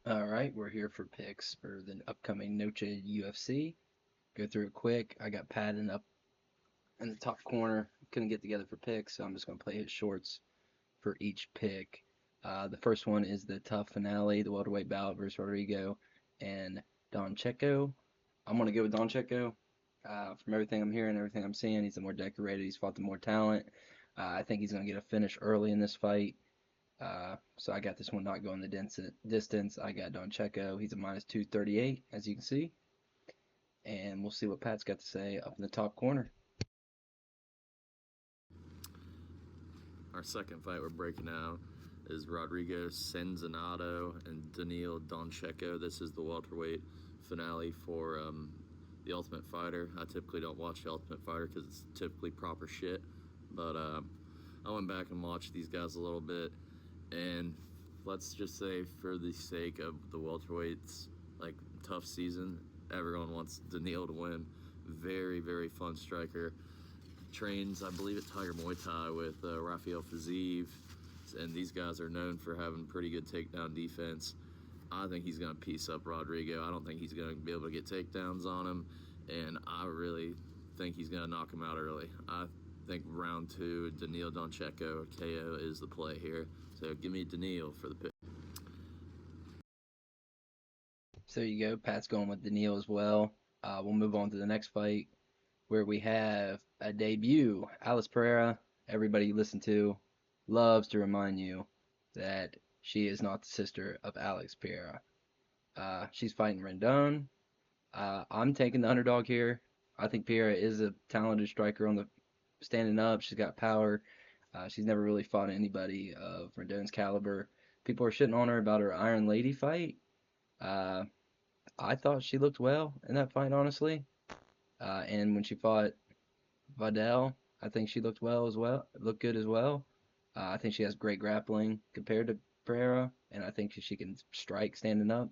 All right, we're here for picks for the upcoming Noche UFC. Go through it quick. I got Patton up in the top corner. Couldn't get together for picks, so I'm just going to play his shorts for each pick. The first one is the tough finale, the welterweight bout versus Rodrigo and Donchenko. I'm going to go with Donchenko. From everything I'm hearing, everything I'm seeing, he's the more decorated. He's fought the more talent. I think he's going to get a finish early in this fight. So I got this one not going the distance. I got Donchenko. He's a minus 238, as you can see. And we'll see what Pat's got to say up in the top corner. Our second fight we're breaking out is Rodrigo SEZINANDO and Daniil Donchenko. This is the welterweight finale for The Ultimate Fighter. I typically don't watch The Ultimate Fighter because it's typically proper shit. But I went back and watched these guys a little bit. And let's just say, for the sake of the welterweights, like, tough season, everyone wants Daniil to win. Very, very fun striker. Trains, I believe, at Tiger Muay Thai with Rafael Fiziev, and these guys are known for having pretty good takedown defense. I think he's going to piece up Rodrigo. I don't think he's going to be able to get takedowns on him, and I really think he's going to knock him out early. I think round two, Daniil Donchenko KO is the play here. So give me Daniil for the pick. So there you go. Pat's going with Daniil as well. We'll move on to the next fight where we have a debut. Alice Pereira, everybody you listen to, loves to remind you that she is not the sister of Alex Pereira. She's fighting Rendon. I'm taking the underdog here. I think Pereira is a talented striker on the standing up. She's got power. She's never really fought anybody of Rendon's caliber. People are shitting on her about her Iron Lady fight. Uh, I thought she looked well in that fight, honestly. And when she fought Vidal, I think she looked looked good as well. I think she has great grappling compared to Pereira, and I think she can strike standing up.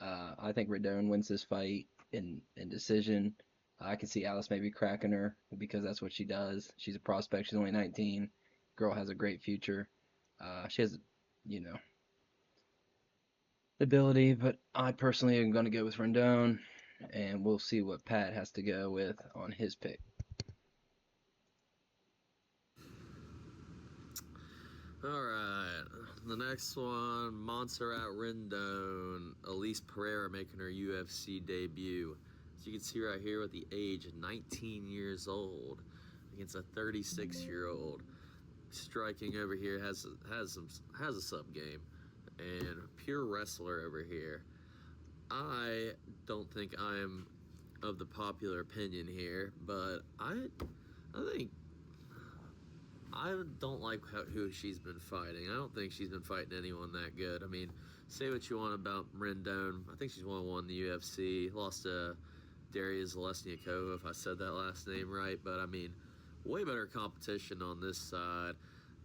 I think Rendon wins this fight in decision. I can see Alice maybe cracking her because that's what she does. She's a prospect. She's only 19. Girl has a great future. She has, you know, ability, but I personally am going to go with Rendon, and we'll see what Pat has to go with on his pick. All right, the next one, Montserrat Rendon, Elise Pereira making her UFC debut. As you can see right here, with the age of 19 years old against a 36-year-old, striking over here has a sub game, and pure wrestler over here. I don't think I am of the popular opinion here, but I think I don't like who she's been fighting. I don't think she's been fighting anyone that good. I mean, say what you want about Rendon. I think she's won the UFC. Lost to Daria Zalesniakova, if I said that last name right. But, I mean, way better competition on this side.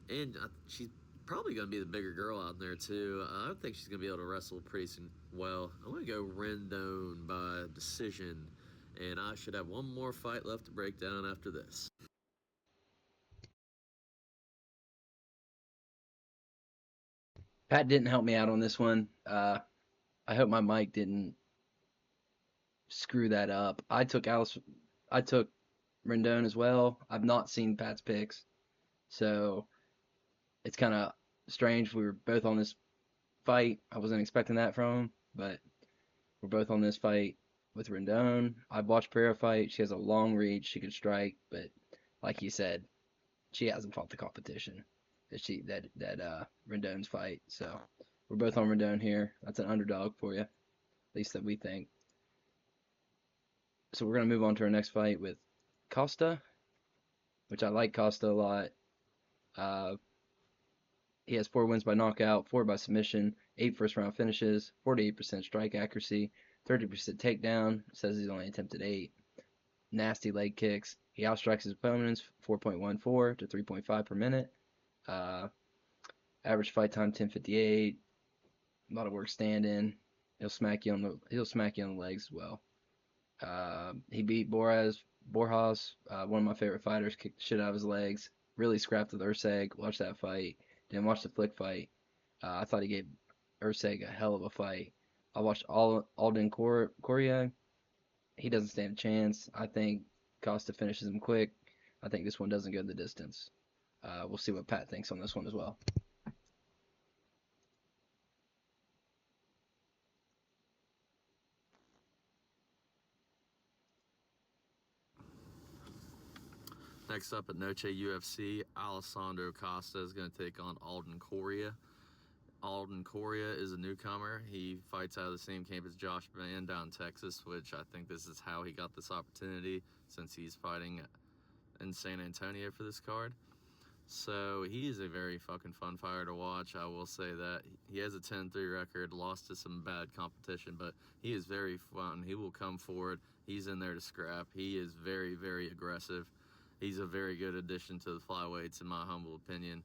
And she's probably going to be the bigger girl out there, too. I think she's going to be able to wrestle pretty well. I'm going to go Rendon by decision. And I should have one more fight left to break down after this. Pat didn't help me out on this one. I hope my mic didn't screw that up. I took Rendon as well. I've not seen Pat's picks, so it's kind of strange. We were both on this fight. I wasn't expecting that from him, but we're both on this fight with Rendon. I've watched Pereira fight. She has a long reach. She can strike, but like you said, she hasn't fought the competition that Rendon's fight. So we're both on Rendon here. That's an underdog for you, at least that we think. So we're gonna move on to our next fight with Costa, which I like Costa a lot. Uh, he has 4 wins by knockout, 4 by submission, 8 first round finishes, 48% strike accuracy, 30% takedown. Says he's only attempted 8. Nasty leg kicks. He outstrikes his opponents 4.14 to 3.5 per minute. Average fight time 10:58. A lot of work standing. He'll smack you on the legs as well. He beat Borjas, one of my favorite fighters, kicked the shit out of his legs. Really scrapped with Urseg. Watch that fight. Didn't watch the Flick fight. I thought he gave Ursega, hell of a fight. I watched Alden Coria. He doesn't stand a chance. I think Costa finishes him quick. I think this one doesn't go the distance. We'll see what Pat thinks on this one as well. Next up at Noche UFC, Alessandro Costa is going to take on Alden Coria. Alden Coria is a newcomer. He fights out of the same camp as Josh Van down in Texas, which I think this is how he got this opportunity since he's fighting in San Antonio for this card. So he is a very fucking fun fighter to watch. I will say that he has a 10-3 record, lost to some bad competition, but he is very fun. He will come forward. He's in there to scrap. He is very, very aggressive. He's a very good addition to the flyweights, in my humble opinion.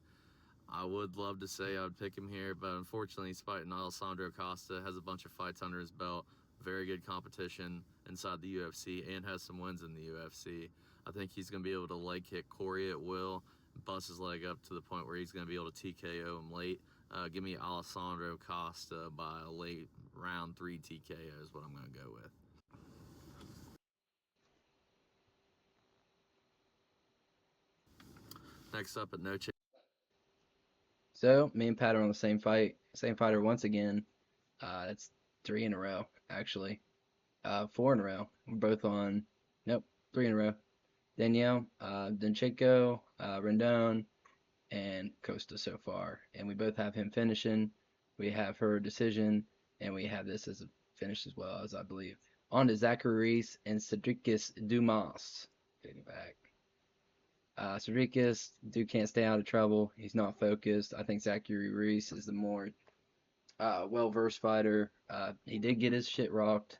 I would love to say I would pick him here, but unfortunately he's fighting Alessandro Costa, has a bunch of fights under his belt, very good competition inside the UFC, and has some wins in the UFC. I think he's going to be able to leg kick Coria at will, bust his leg up to the point where he's going to be able to TKO him late. Give me Alessandro Costa by a late round 3 TKO is what I'm going to go with. Next up at Noche. So me and Pat are on the same fighter once again. That's 3 in a row, actually. 4 in a row. We're both on. Nope, 3 in a row. Danielle, DONCHENKO, Rendon, and Costa so far. And we both have him finishing. We have her decision, and we have this as a finish as well, as I believe. On to Zachary Reese and Cedricus Dumas. Getting back. Cedricus, dude can't stay out of trouble. He's not focused. I think Zachary Reese is the more well-versed fighter. He did get his shit rocked.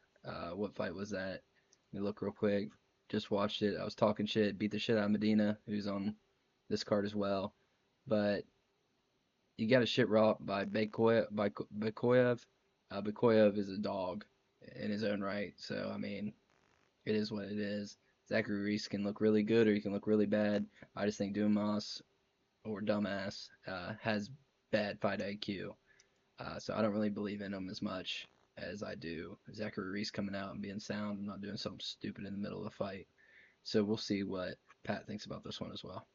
What fight was that? Let me look real quick. Just watched it. I was talking shit, beat the shit out of Medina, who's on this card as well. But you got a shit rocked by Bakoyev. Bakoyev is a dog in his own right. So, I mean, it is what it is. Zachary Reese can look really good or he can look really bad. I just think Dumas or Dumbass has bad fight IQ. So I don't really believe in him as much as I do Zachary Reese coming out and being sound and not doing something stupid in the middle of the fight. So we'll see what Pat thinks about this one as well.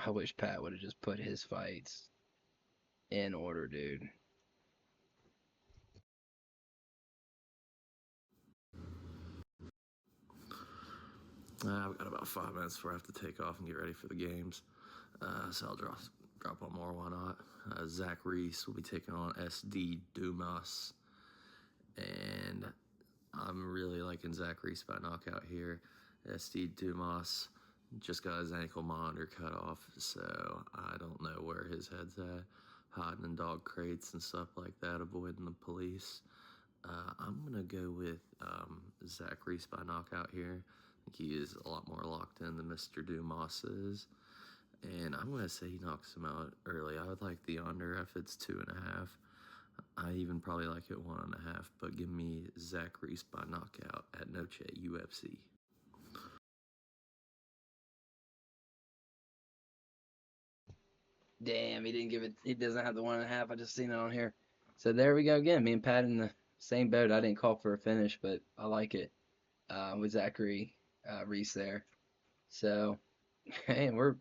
I wish Pat would have just put his fights in order, dude. I've got about 5 minutes before I have to take off and get ready for the games. So I'll drop one more, why not? Zach Reese will be taking on SD Dumas. And I'm really liking Zach Reese by knockout here. SD Dumas just got his ankle monitor cut off, so I don't know where his head's at. Hiding in dog crates and stuff like that, avoiding the police. I'm going to go with Zach Reese by knockout here. I think he is a lot more locked in than Mr. Dumas is. And I'm going to say he knocks him out early. I would like the under if it's 2.5. I even probably like it 1.5, but give me Zach Reese by knockout at Noche UFC. Damn, he didn't give it. He doesn't have the 1.5. I just seen it on here. So there we go again. Me and Pat in the same boat. I didn't call for a finish, but I like it with Zachary Reese there. So, hey, we're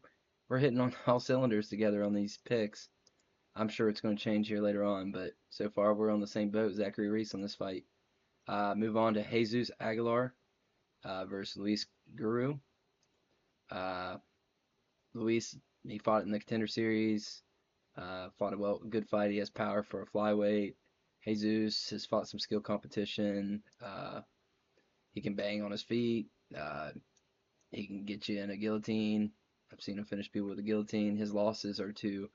hitting on all cylinders together on these picks. I'm sure it's going to change here later on, but so far we're on the same boat. Zachary Reese on this fight. Move on to Jesus Aguilar versus Luis Guru. Uh, Luis, he fought in the Contender Series. Fought a good fight. He has power for a flyweight. Jesus has fought some skill competition. He can bang on his feet. He can get you in a guillotine. I've seen him finish people with a guillotine. His losses are to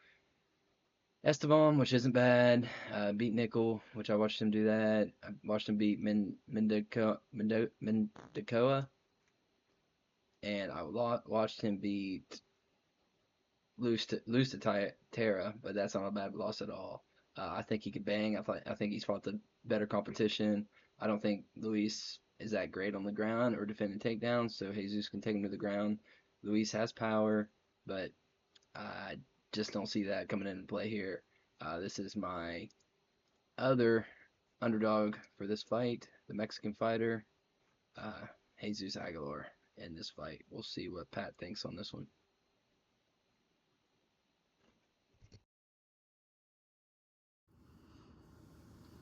Esteban, which isn't bad. Beat Nickel, which I watched him do that. I watched him beat Mendicoa. And I watched him beat Terra, but that's not a bad loss at all. I think he could bang. I think he's fought the better competition. I don't think Luis is that great on the ground or defending takedowns, so Jesus can take him to the ground. Luis has power, but I just don't see that coming into play here. This is my other underdog for this fight, the Mexican fighter, uh, Jesus Aguilar in this fight. We'll see what Pat thinks on this one.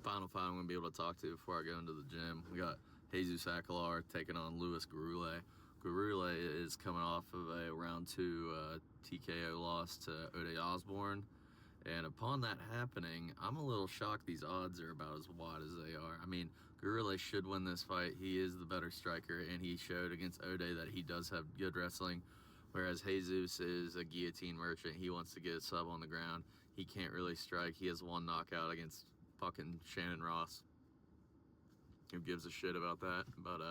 Final fight I'm going to be able to talk to before I go into the gym. We got Jesus Aguilar taking on Luis Garule. Garule is coming off of a round 2 TKO loss to Ode Osborne. And upon that happening, I'm a little shocked these odds are about as wide as they are. I mean, Garule should win this fight. He is the better striker, and he showed against Ode that he does have good wrestling, whereas Jesus is a guillotine merchant. He wants to get a sub on the ground. He can't really strike. He has one knockout against fucking Shannon Ross. Who gives a shit about that? But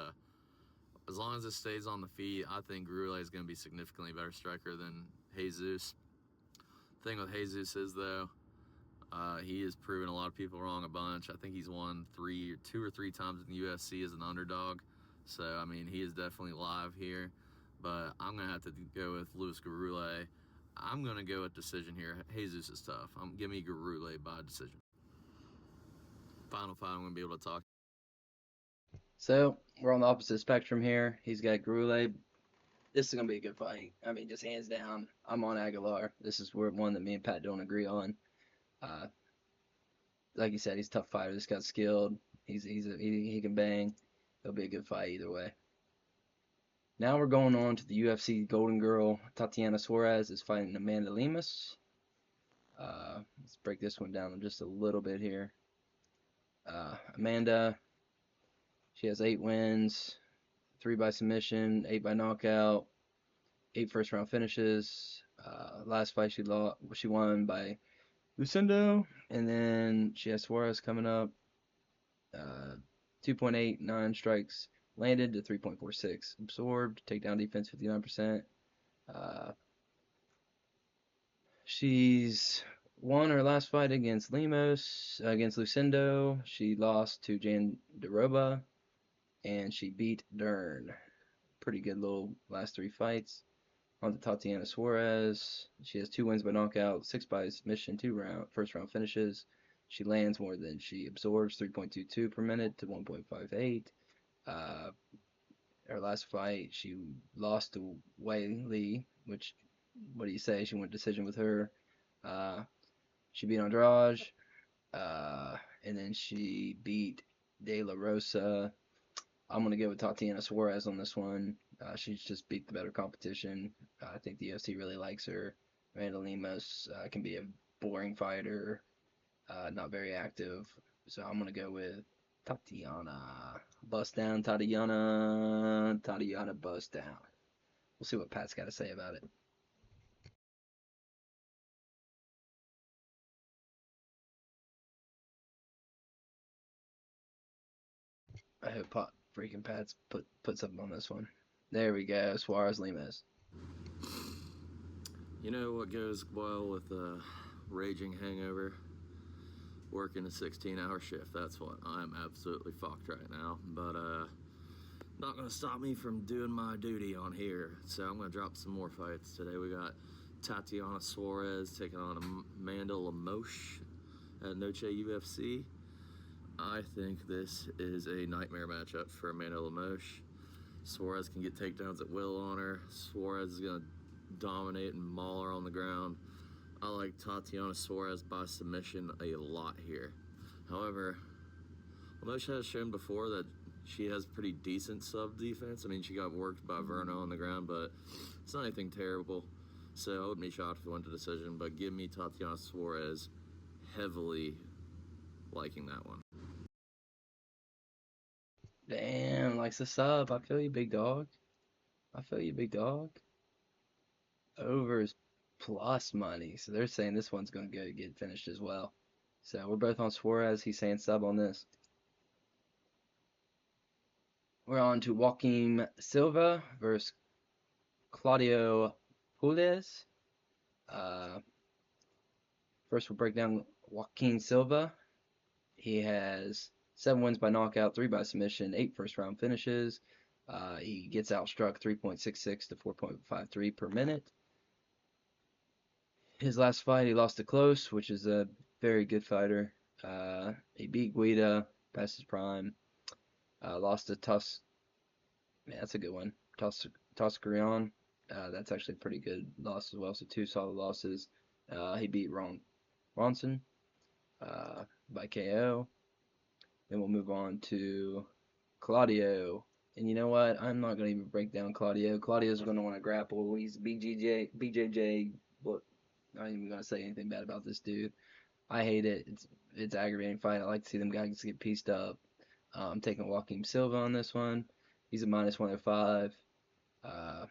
as long as it stays on the feet, I think Garule is going to be significantly better striker than Jesus. Thing with Jesus is, though, he has proven a lot of people wrong a bunch. I think he's won 2 or 3 times in the UFC as an underdog. So, I mean, he is definitely live here. But I'm going to have to go with Luis Garule. I'm going to go with decision here. Jesus is tough. Give me Garule by decision. Final fight I'm going to be able to talk. So we're on the opposite spectrum here. He's got Garule. This is gonna be a good fight. I mean, just hands down, I'm on Aguilar. This is one that me and Pat don't agree on. Uh, like you said, he's a tough fighter. This guy's skilled. He can bang. It'll be a good fight either way. Now we're going on to the UFC Golden Girl. Tatiana Suarez is fighting Amanda Lemus. Let's break this one down just a little bit here. Amanda, she has 8 wins, 3 by submission, 8 by knockout, 8 first round finishes. Last fight she won by Lucindo, and then she has Suarez coming up. 2.89 strikes landed to 3.46 absorbed. Takedown defense 59%. She's won her last fight against Lucindo. She lost to Jan DeRoba, and she beat Dern. Pretty good little last 3 fights. On to Tatiana Suarez. She has 2 wins by knockout, 6 by submission, 2 first round finishes. She lands more than she absorbs, 3.22 per minute to 1.58. Her last fight, she lost to Wei Li, which, what do you say? She went decision with her. She beat Andrade, and then she beat De La Rosa. I'm going to go with Tatiana Suarez on this one. She's just beat the better competition. I think the UFC really likes her. Amanda Lemus can be a boring fighter, not very active. So I'm going to go with Tatiana. Bust down, Tatiana. Tatiana, bust down. We'll see what Pat's got to say about it. I hope freaking Pat's put something on this one. There we go. Suarez Lemus. You know what goes well with a raging hangover? Working a 16-hour shift. That's what I'm absolutely fucked right now. But not gonna stop me from doing my duty on here. So I'm gonna drop some more fights today. We got Tatiana Suarez taking on Amanda Lemoche at Noche UFC. I think this is a nightmare matchup for Amanda Lemoche. Suarez can get takedowns at will on her. Suarez is gonna dominate and maul her on the ground. I like Tatiana Suarez by submission a lot here. However, Lemoche has shown before that she has pretty decent sub defense. I mean, she got worked by Verno on the ground, but it's not anything terrible. So I wouldn't be shocked if it went to decision, but give me Tatiana Suarez, heavily liking that one. Damn, likes the sub. I feel you, big dog. I feel you, big dog. Overs plus money. So they're saying this one's going to get finished as well. So we're both on Suarez. He's saying sub on this. We're on to Joaquin Silva versus Claudio Puelles. First, we'll break down Joaquin Silva. He has 7 wins by knockout, 3 by submission, 8 first round finishes. He gets outstruck 3.66 to 4.53 per minute. His last fight, he lost to Close, which is a very good fighter. He beat Guida past his prime. Lost to Tus. Man, that's a good one. Toscarion. That's actually a pretty good loss as well. So two solid losses. He beat Ronson by KO. Then we'll move on to Claudio. And you know what? I'm not going to even break down Claudio. Claudio's going to want to grapple. He's BJJ. Look, I'm not even going to say anything bad about this dude. I hate it. It's aggravating fight. I like to see them guys get pieced up. I'm taking Joaquin Silva on this one. He's a minus 105. Uh,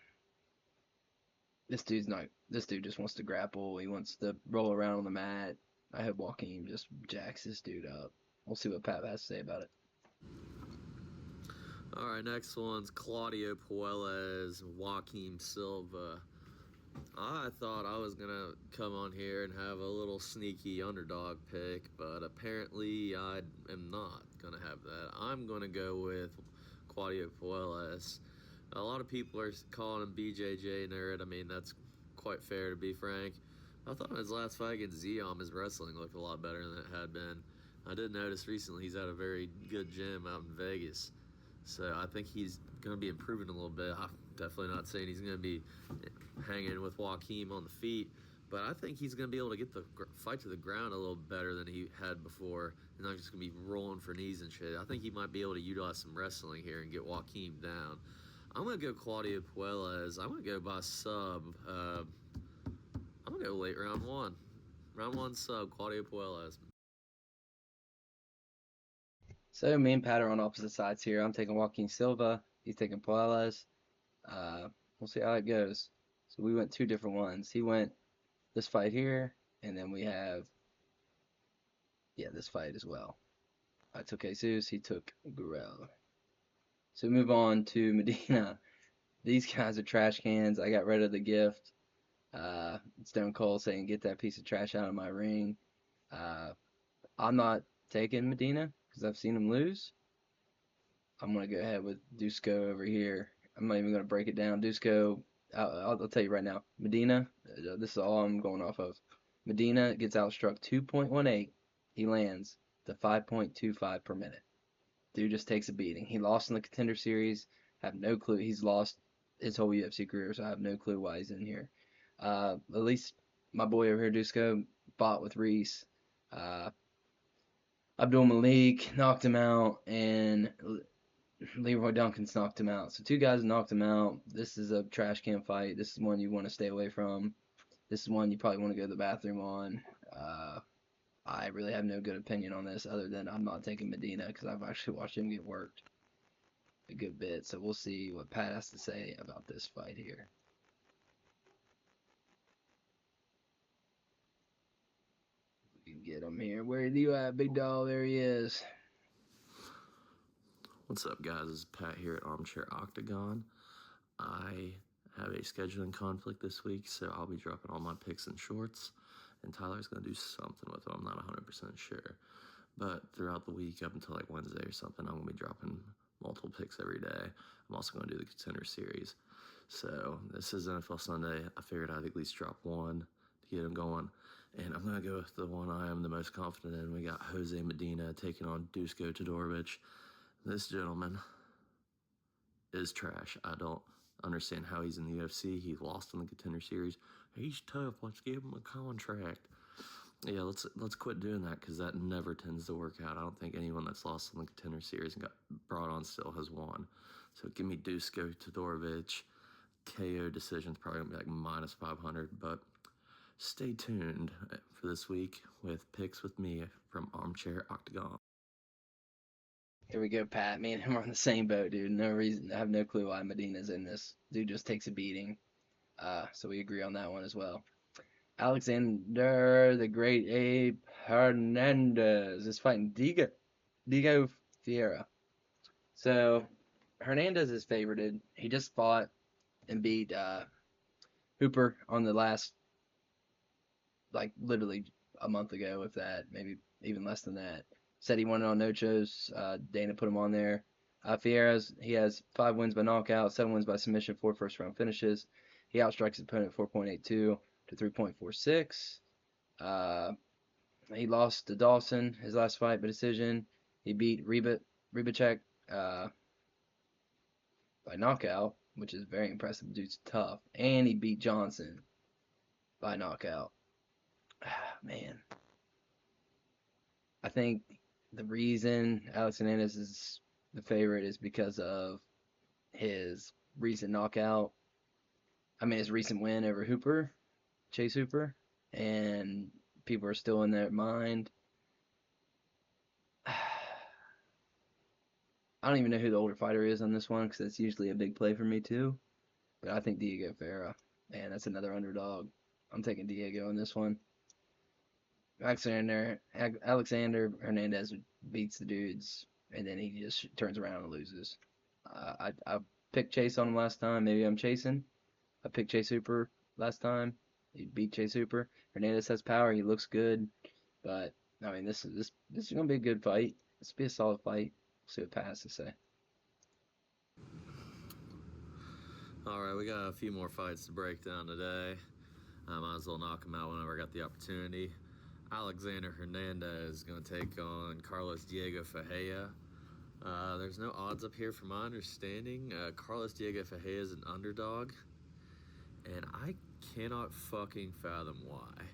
this dude's not. This dude just wants to grapple. He wants to roll around on the mat. I hope Joaquin just jacks this dude up. We'll see what Pat has to say about it. All right, next one's Claudio Puelles, Joaquim Silva. I thought I was going to come on here and have a little sneaky underdog pick, but apparently I am not going to have that. I'm going to go with Claudio Puelles. A lot of people are calling him BJJ nerd. I mean, that's quite fair, to be frank. I thought in his last fight against Zion, his wrestling looked a lot better than it had been. I did notice recently he's at a very good gym out in Vegas. So I think he's going to be improving a little bit. I'm definitely not saying he's going to be hanging with Joaquim on the feet, but I think he's going to be able to get the fight to the ground a little better than he had before. He's not just going to be rolling for knees and shit. I think he might be able to utilize some wrestling here and get Joaquim down. I'm going to go Claudio Puelles. I'm going to go by sub. I'm going to go late round one. Round one sub, Claudio Puelles. So me and Pat are on opposite sides here. I'm taking Joaquin Silva. He's taking Puelles. We'll see how it goes. So we went two different ones. He went this fight here, and then we have this fight as well. I took Jesus. He took Gurel. So we move on to Medina. These guys are trash cans. I got rid of the gift. Stone Cold saying, "Get that piece of trash out of my ring." I'm not taking Medina because I've seen him lose. I'm going to go ahead with Dusko over here. I'm not even going to break it down. Dusko, I'll tell you right now. Medina, this is all I'm going off of. Medina gets outstruck 2.18. He lands to 5.25 per minute. Dude just takes a beating. He lost in the Contender Series. Have no clue. He's lost his whole UFC career, so I have no clue why he's in here. At least my boy over here, Dusko, fought with Reese. Abdul Malik knocked him out, and Leroy Duncan's knocked him out. So two guys knocked him out. This is a trash can fight. This is one you want to stay away from. This is one you probably want to go to the bathroom on. I really have no good opinion on this other than I'm not taking Medina because I've actually watched him get worked a good bit. So we'll see what Pat has to say about this fight here. We can get him here. Where are you at, big dog? There he is. What's up, guys? This is Pat here at Armchair Octagon. I have a scheduling conflict this week, so I'll be dropping all my picks in shorts, and Tyler's going to do something with them. I'm not 100% sure. But throughout the week, up until like Wednesday or something, I'm going to be dropping multiple picks every day. I'm also going to do the Contender Series. So this is NFL Sunday. I figured I'd at least drop one to get him going. And I'm going to go with the one I am the most confident in. We got Jose Medina taking on Dusko Todorovic. This gentleman is trash. I don't understand how he's in the UFC. He lost in the Contender Series. He's tough. Let's give him a contract. Yeah, let's quit doing that because that never tends to work out. I don't think anyone that's lost in the Contender Series and got brought on still has won. So give me Dusko Todorovic. KO decision's probably going to be like minus 500, but stay tuned for this week with picks with me from Armchair Octagon. Here we go, Pat. Me and him are on the same boat, dude. No reason. I have no clue why Medina's in this. Dude just takes a beating. So we agree on that one as well. Alexander the Great Abe Hernandez is fighting Diego Fiera. So Hernandez is favorited. He just fought and beat Hooper on the last, like literally a month ago, if that, maybe even less than that. Said he won it on no shows. Dana put him on there. He has 5 wins by knockout, 7 wins by submission, 4 first round finishes. He outstrikes his opponent 4.82 to to 3.46. He lost to Dawson his last fight by decision. He beat Rybacek by knockout, which is very impressive. The dude's tough. And he beat Johnson by knockout. Man. I think the reason Alex Hernandez is the favorite is because of his recent knockout. I mean, his recent win over Chase Hooper. And people are still in their mind. I don't even know who the older fighter is on this one because that's usually a big play for me too. But I think Diego Ferreira. Man, that's another underdog. I'm taking Diego in this one. Alexander Hernandez beats the dudes, and then he just turns around and loses. I picked Chase on him last time. Maybe I'm chasing. I picked Chase Hooper last time. He beat Chase Hooper. Hernandez has power. He looks good, but I mean, this is gonna be a good fight. This will be a solid fight. See what Pat has to say. All right, we got a few more fights to break down today. I might as well knock them out whenever I got the opportunity. Alexander Hernandez is going to take on Carlos Diego Ferreira. There's no odds up here from my understanding. Carlos Diego Ferreira is an underdog, and I cannot fucking fathom why.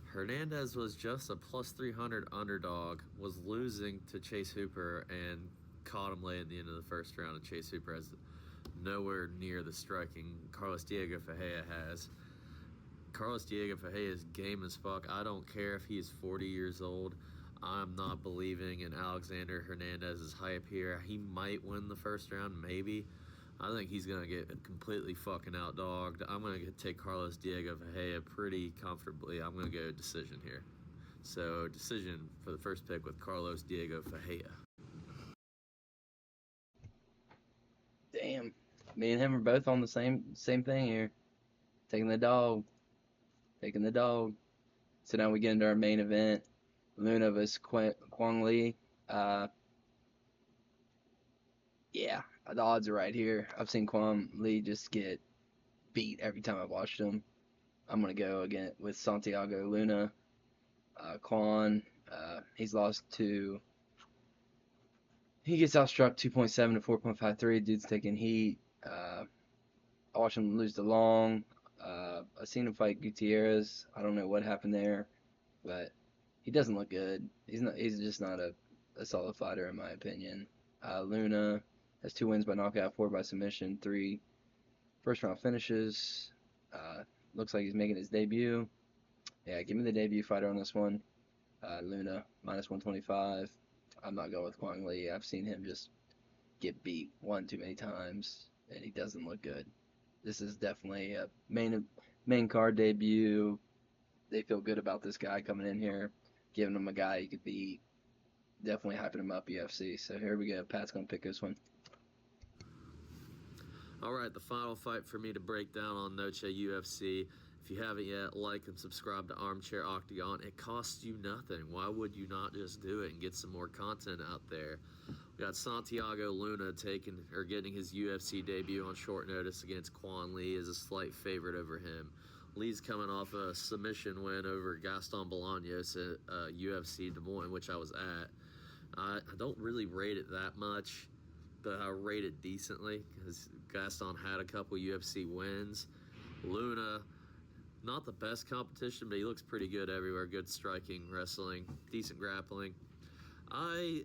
Hernandez was just a plus 300 underdog, was losing to Chase Hooper, and caught him late at the end of the first round, and Chase Hooper has nowhere near the striking Carlos Diego Ferreira has. Carlos Diego Ferreira is game as fuck. I don't care if he's 40 years old. I'm not believing in Alexander Hernandez's hype here. He might win the first round, maybe. I think he's going to get completely fucking outdogged. I'm going to take Carlos Diego Ferreira pretty comfortably. I'm going to go decision here. So, decision for the first pick with Carlos Diego Ferreira. Damn. Me and him are both on the same thing here. Taking the dog. So now we get into our main event. Luna vs. Kwang Lee. Yeah, the odds are right here. I've seen Kwang Lee just get beat every time I've watched him. I'm going to go again with Santiago Luna. Kwang, he's lost to... He gets outstruck 2.7 to 4.53. Dude's taking heat. I watched him lose to Long. I've seen him fight Gutierrez. I don't know what happened there, but he doesn't look good. He's just not a solid fighter in my opinion. Luna has 2 wins by knockout, 4 by submission, 3 first round finishes. Looks like he's making his debut. Yeah, give me the debut fighter on this one. Luna minus 125. I'm not going with Kwang Lee. I've seen him just get beat one too many times, and he doesn't look good. This is definitely a main card debut. They feel good about this guy coming in here, giving him a guy he could beat. Definitely hyping him up UFC. So here we go. Pat's going to pick this one. All right, the final fight for me to break down on Noche UFC. If you haven't yet, like and subscribe to Armchair Octagon. It costs you nothing. Why would you not just do it and get some more content out there? We got Santiago Luna getting his UFC debut on short notice against Kwang Lee as a slight favorite over him. Lee's coming off a submission win over Gaston Bolaños at UFC Des Moines, which I was at. I don't really rate it that much, but I rate it decently because Gaston had a couple UFC wins. Luna, not the best competition, but he looks pretty good everywhere. Good striking, wrestling, decent grappling. I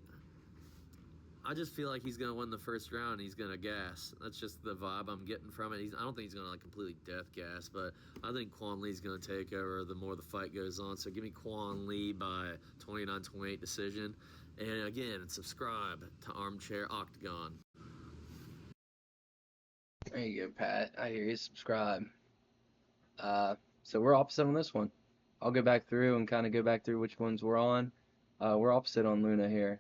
just feel like he's going to win the first round and he's going to gas. That's just the vibe I'm getting from it. I don't think he's going to like completely death gas, but I think Kwang Lee's going to take over the more the fight goes on. So give me Kwang Lee by 29-28 decision. And again, subscribe to Armchair Octagon. There you go, Pat. I hear you. Subscribe. So we're opposite on this one. I'll go back through and kind of go back through which ones we're on. We're opposite on Luna here.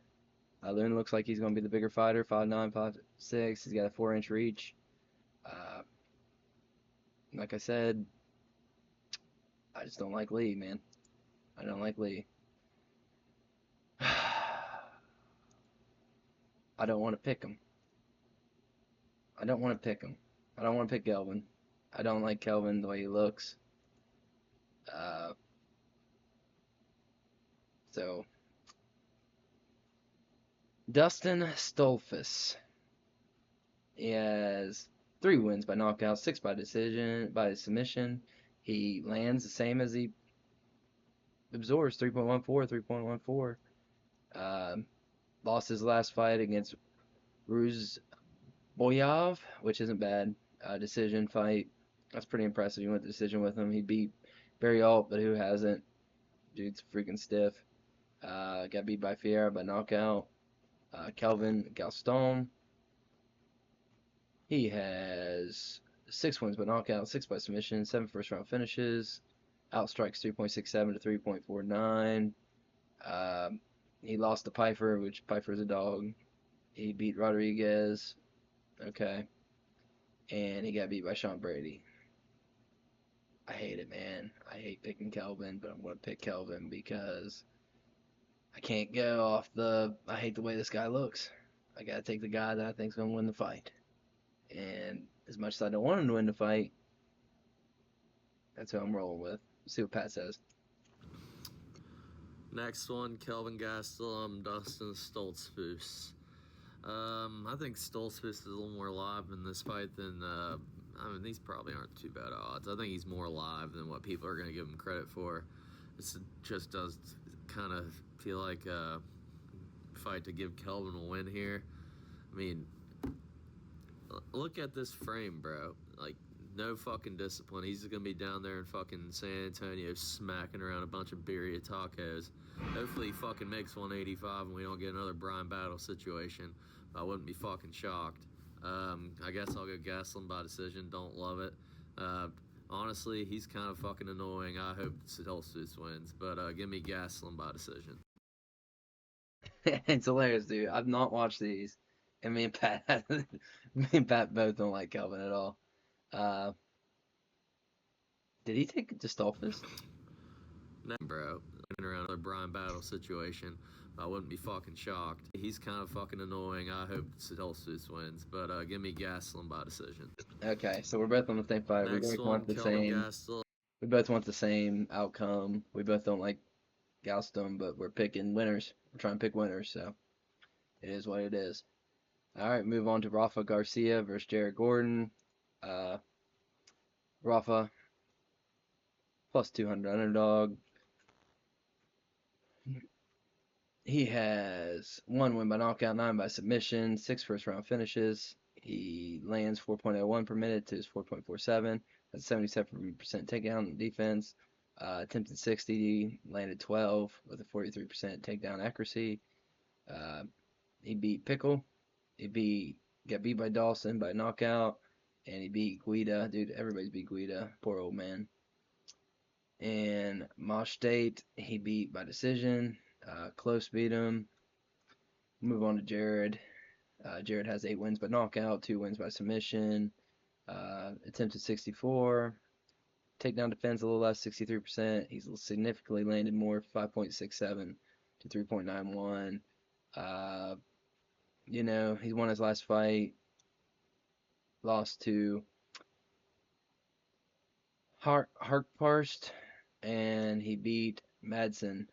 Luna looks like he's going to be the bigger fighter, 5'9", 5'6". He's got a 4-inch reach. Like I said, I just don't like Lee, man. I don't like Lee. I don't want to pick him. I don't want to pick Kelvin. I don't like Kelvin the way he looks. Uh, so Dustin Stolfus. He has 3 wins by knockout, 6 by decision, by submission. He lands the same as he absorbs, 3.14, 3.14. Lost his last fight against Ruz Boyov, which isn't bad. Decision fight. That's pretty impressive. He went to decision with him. He beat Barry Alt, but who hasn't? Dude's freaking stiff. Got beat by Fiera by knockout. Kelvin Gaston. He has 6 wins by knockout, 6 by submission, 7 first round finishes. Outstrikes 3.67 to 3.49. He lost to Piper, which Piper's a dog. He beat Rodriguez. Okay. And he got beat by Sean Brady. I hate it, man. I hate picking Kelvin, but I'm going to pick Kelvin because I can't go off the. I hate the way this guy looks. I got to take the guy that I think's going to win the fight. And as much as I don't want him to win the fight, that's who I'm rolling with. Let's see what Pat says. Next one, Kelvin Gastelum, Dustin Stoltzfus. I think Stoltzfus is a little more alive in this fight than. These probably aren't too bad odds. I think he's more alive than what people are going to give him credit for. This just does kind of feel like a fight to give Kelvin a win here. I mean, look at this frame, bro. Like, no fucking discipline. He's just gonna be down there in fucking San Antonio smacking around a bunch of birria tacos. Hopefully he fucking makes 185 and we don't get another Brian Battle situation. I wouldn't be fucking shocked. I guess I'll go Gastelum by decision. Don't love it. Honestly, he's kind of fucking annoying. I hope Stoltzfus wins, but give me Gastelum by decision. It's hilarious, dude. I've not watched these, and me and Pat both don't like Kelvin at all. Uh, did he take Distolfus? No, bro. Around another Brian Battle situation. I wouldn't be fucking shocked. He's kind of fucking annoying. I hope Stoltzfus wins, but give me Gastelum by decision. Okay, so we're both on the same fight. Next We both one, want the Kelvin same. Gastelum. We both want the same outcome. We both don't like Galston, but we're picking winners. We're trying to pick winners, so it is what it is. All right, move on to Rafa Garcia versus Jared Gordon. Rafa plus 200 underdog. He has 1 win by knockout, 9 by submission, 6 first round finishes. He lands 4.01 per minute to his 4.47. That's 77% takedown defense. Attempted 60, landed 12 with a 43% takedown accuracy. He beat Pickle. Got beat by Dawson by knockout, and he beat Guida. Dude, everybody's beat Guida. Poor old man. And Mosh State, he beat by decision. Close beat him. Move on to Jared. Jared has 8 wins by knockout, 2 wins by submission. Attempted 64. Takedown defense a little less, 63%. He's significantly landed more, 5.67 to 3.91. He's won his last fight. Lost to Harkparst, and he beat Madsen.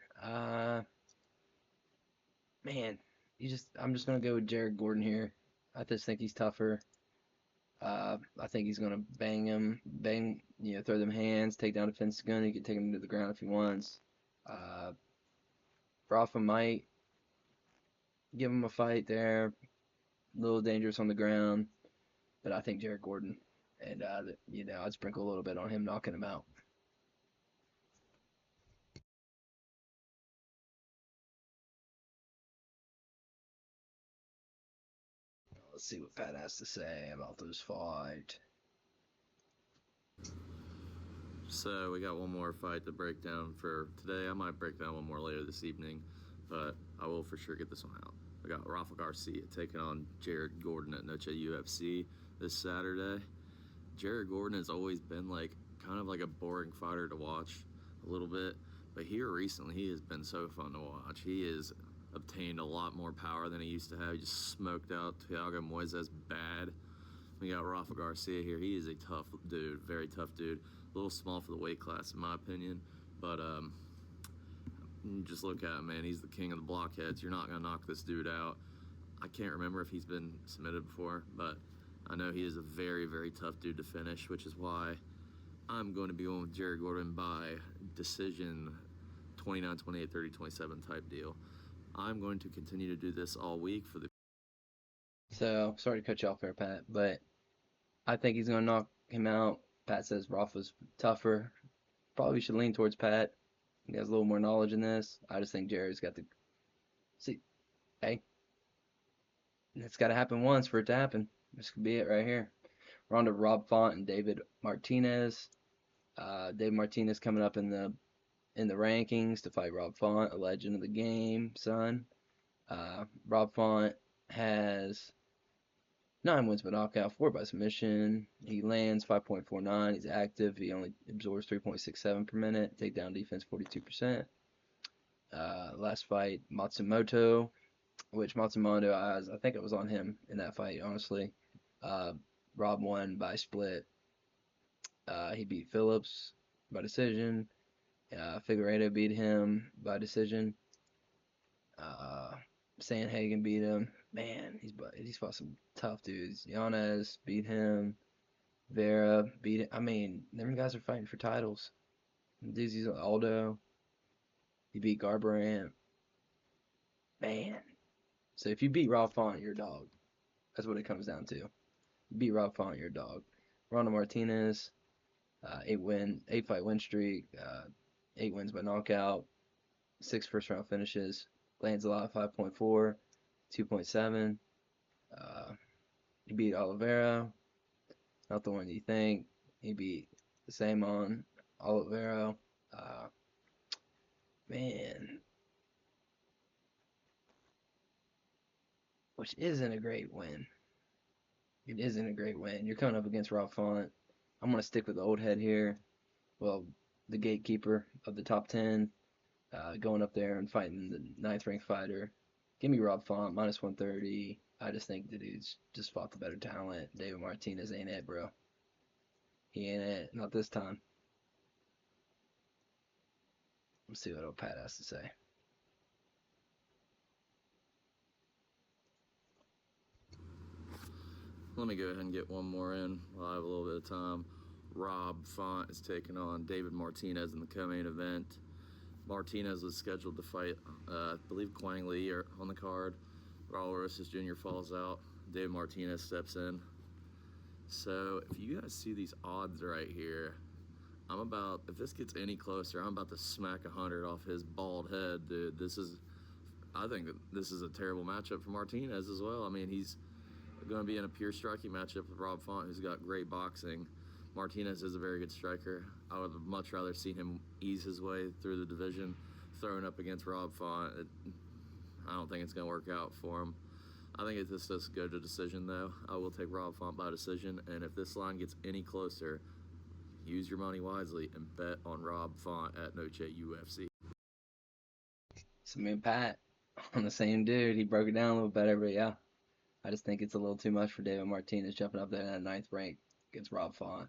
Man, I'm just gonna go with Jared Gordon here. I just think he's tougher. I think he's gonna throw them hands, take down defense gun. He can take him to the ground if he wants. Rafa might give him a fight there. A little dangerous on the ground, but I think Jared Gordon, and I'd sprinkle a little bit on him knocking him out. Let's see what Pat has to say about this fight. So we got one more fight to break down for today. I might break down one more later this evening, but I will for sure get this one out. We got Rafa Garcia taking on Jared Gordon at Noche UFC this Saturday. Jared Gordon has always been kind of like a boring fighter to watch a little bit, but here recently he has been so fun to watch. He has obtained a lot more power than he used to have. He just smoked out Thiago Moises bad. We got Rafa Garcia here. He is a tough dude, very tough dude. A little small for the weight class, in my opinion, but just look at him, man. He's the king of the blockheads. You're not gonna knock this dude out. I can't remember if he's been submitted before, but I know he is a very, very tough dude to finish, which is why I'm going to be going with Jared Gordon by decision, 29, 28, 30, 27 type deal. I'm going to continue to do this all week for the. So, sorry to cut you off there, Pat, but I think he's going to knock him out. Pat says Rafa's tougher. Probably should lean towards Pat. He has a little more knowledge in this. I just think Jared's got the. See, hey, it's got to happen once for it to happen. This could be it right here. We're on to Rob Font and David Martinez. David Martinez coming up in the rankings to fight Rob Font, a legend of the game, son. Rob Font has 9 wins by knockout, 4 by submission. He lands 5.49. He's active. He only absorbs 3.67 per minute. Takedown defense 42%. Last fight, Matsumoto, which Matsumoto, I think it was on him in that fight, honestly. Rob won by split. He beat Phillips by decision. Figueiredo beat him by decision. Sandhagen beat him. Man, he's fought some tough dudes. Yanez beat him. Vera beat him. I mean, them guys are fighting for titles. Dudes, he's Aldo. He beat Garbrandt. Man. So if you beat Rob Font, you're a dog. That's what it comes down to. You beat Rob Font, you're a dog. Ronald Martinez, 8-fight win streak, 8 wins by knockout, 6 first round finishes. Lands a lot, 5.4, 2.7. He beat Oliveira. Not the one you think. He beat the same on Oliveira. Man. Which isn't a great win. It isn't a great win. You're coming up against Rob Font. I'm going to stick with the old head here. Well, the gatekeeper of the top 10. Going up there and fighting the 9th ranked fighter. Give me Rob Font, minus 130. I just think the dude's just fought the better talent. David Martinez ain't it, bro. He ain't it. Not this time. Let's see what old Pat has to say. Let me go ahead and get one more in while I have a little bit of time. Rob Font is taking on David Martinez in the co-main event. Martinez was scheduled to fight, I believe, Quang Lee on the card. Raul Rosas Jr. falls out. David Martinez steps in. So if you guys see these odds right here, if this gets any closer, I'm about to smack 100 off his bald head, dude. I think that this is a terrible matchup for Martinez as well. I mean, he's going to be in a pure striking matchup with Rob Font, who's got great boxing. Martinez is a very good striker. I would have much rather seen him ease his way through the division, throwing up against Rob Font. I don't think it's going to work out for him. I think if this does go to decision, though, I will take Rob Font by decision. And if this line gets any closer, use your money wisely and bet on Rob Font at Noche UFC. So me and Pat on the same dude. He broke it down a little better, but yeah. I just think it's a little too much for David Martinez jumping up there in that 9th rank against Rob Font.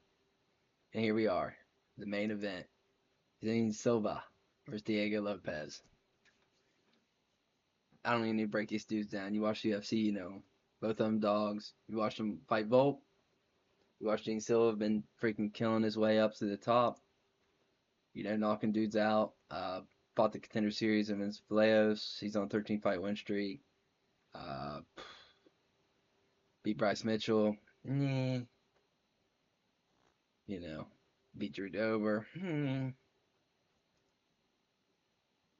And here we are, the main event. Silva versus Diego Lopes. I don't even need to break these dudes down. You watch UFC, you know. Both of them dogs. You watch them fight Volk. You watch Silva been freaking killing his way up to the top. You know, knocking dudes out. Fought the Contender Series against Vallejos. He's on a 13-fight win streak. Beat Bryce Mitchell. You know, beat Drew Dober.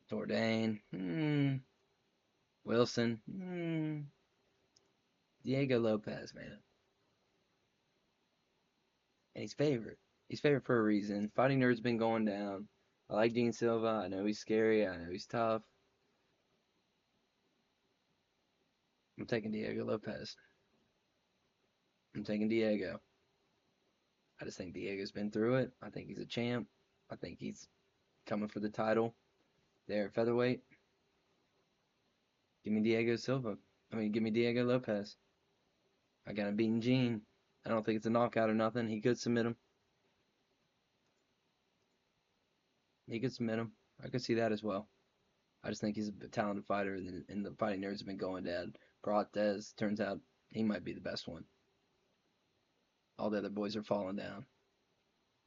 Jourdain. Wilson. Diego Lopes, man. And he's favored. He's favored for a reason. Fighting Nerd's been going down. I like Dean Silva. I know he's scary. I know he's tough. I'm taking Diego Lopes. I'm taking Diego. I just think Diego's been through it. I think he's a champ. I think he's coming for the title there at featherweight. Give me Diego Lopes. I got him beating Gene. I don't think it's a knockout or nothing. He could submit him. He could submit him. I could see that as well. I just think he's a talented fighter, and the fighting nerds have been going dead. Cortez turns out he might be the best one. All the other boys are falling down.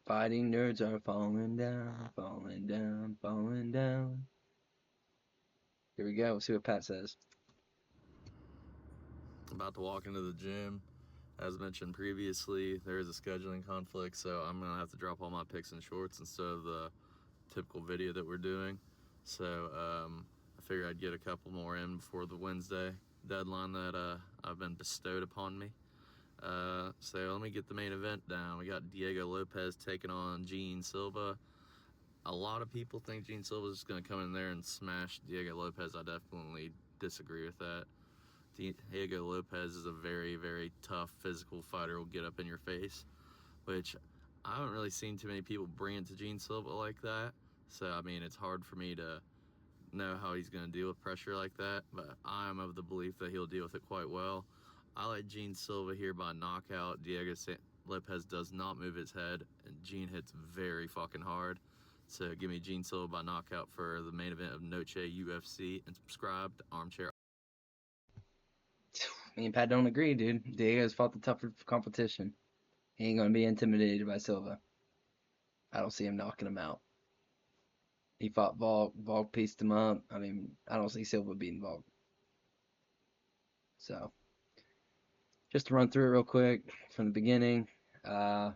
Fighting nerds are falling down, falling down, falling down. Here we go. We'll see what Pat says. About to walk into the gym. As mentioned previously, there is a scheduling conflict, so I'm going to have to drop all my picks in shorts instead of the typical video that we're doing. So I figured I'd get a couple more in before the Wednesday deadline that I've been bestowed upon me. So let me get the main event down. We got Diego Lopes taking on Gene Silva. A lot of people think Gene Silva is just going to come in there and smash Diego Lopes. I definitely disagree with that. Diego Lopes is a very, very tough physical fighter who will get up in your face, which I haven't really seen too many people bring it to Gene Silva like that. So, I mean, it's hard for me to know how he's going to deal with pressure like that, but I'm of the belief that he'll deal with it quite well. I like Gene Silva here by knockout. Diego Lopes does not move his head, and Gene hits very fucking hard. So give me Gene Silva by knockout for the main event of Noche UFC, and subscribe to Armchair. Me and Pat don't agree, dude. Diego's fought the tougher competition. He ain't gonna be intimidated by Silva. I don't see him knocking him out. He fought Volk. Volk pieced him up. I mean, I don't see Silva beating Volk. So, just to run through it real quick from the beginning, we're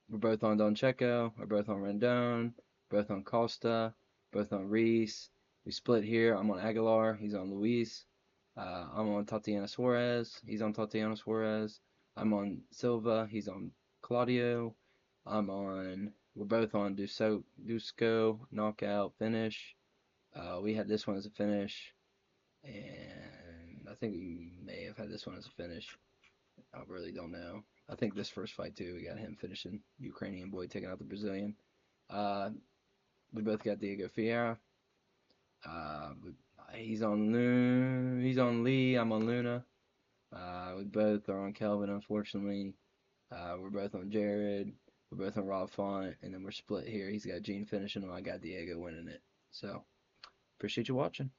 both on Donchenko. We're both on Rendon. Both on Costa. Both on Reese. We split here. I'm on Aguilar. He's on Luis. I'm on Tatiana Suarez. He's on Tatiana Suarez. I'm on Silva. He's on Claudio. We're both on Dusko, knockout, finish. We had this one as a finish. And I think we may have had this one as a finish. I really don't know. I think this first fight, too, we got him finishing. Ukrainian boy taking out the Brazilian. We both got Diego Ferreira. He's on Lee. I'm on Luna. We both are on Kelvin, unfortunately. We're both on Jared. We're both on Rob Font, and then we're split here. He's got Gene finishing him. I got Diego winning it. So, appreciate you watching.